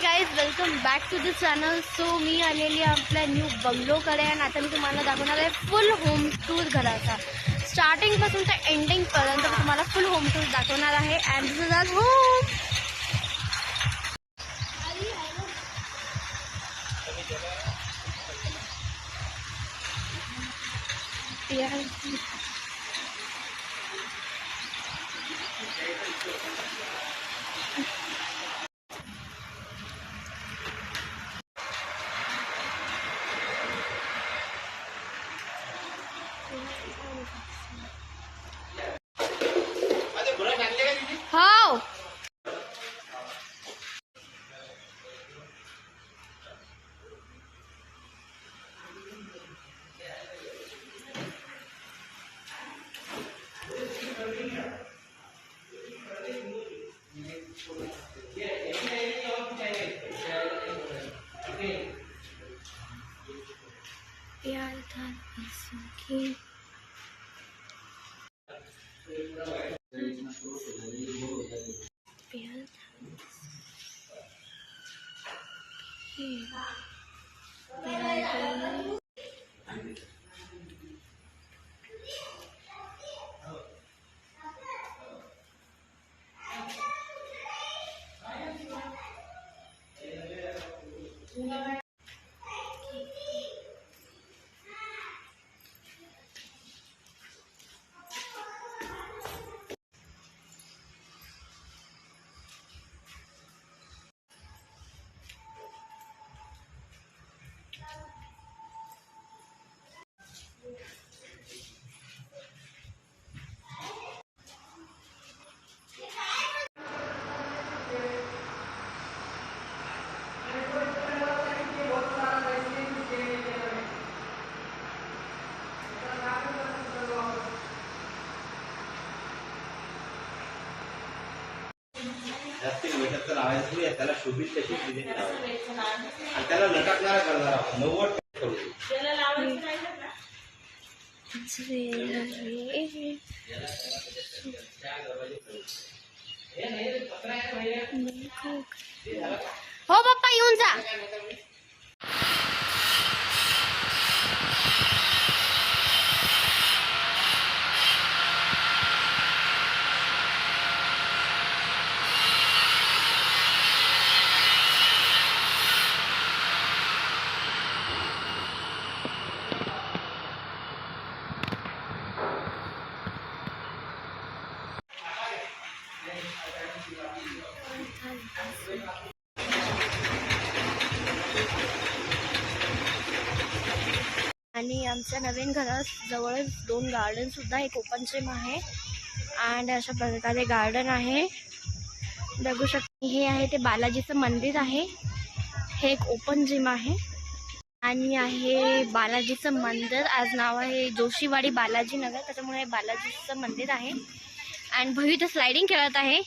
Guys, welcome back to the channel. So मी आलेली आपल्या न्यू बंगलोकडे आणि आता मी तुम्हाला दाखवणार आहे फुल होम टूर घराचा. स्टार्टिंगपासून ते एंडिंगपर्यंत मी तुम्हाला फुल होम टूर दाखवणार आहे. And this is our home. हो यार की जास्त भेटत तर लावायचं नाही, त्याला शोभित तशी डिझाईन लावायची आणि त्याला लटकणारा करणार आहोत. 90 करू त्याला लावायचं नाही ना. हो पप्पा येऊन जा. आणि आमच्या नवीन घराजवळच 2 गार्डन सुद्धा, एक ओपन जिम आहे अँड अशा प्रकारे गार्डन आहे. बघू शकता हे आहे ते बालाजीचं मंदिर आहे. हे एक ओपन जिम आहे आणि आहे बालाजीचं मंदिर. आज नाव आहे जोशीवाडी बालाजी नगर, त्याच्यामुळे बालाजीचं मंदिर आहे. अँड भवी तर स्लायडिंग खेळत आहे.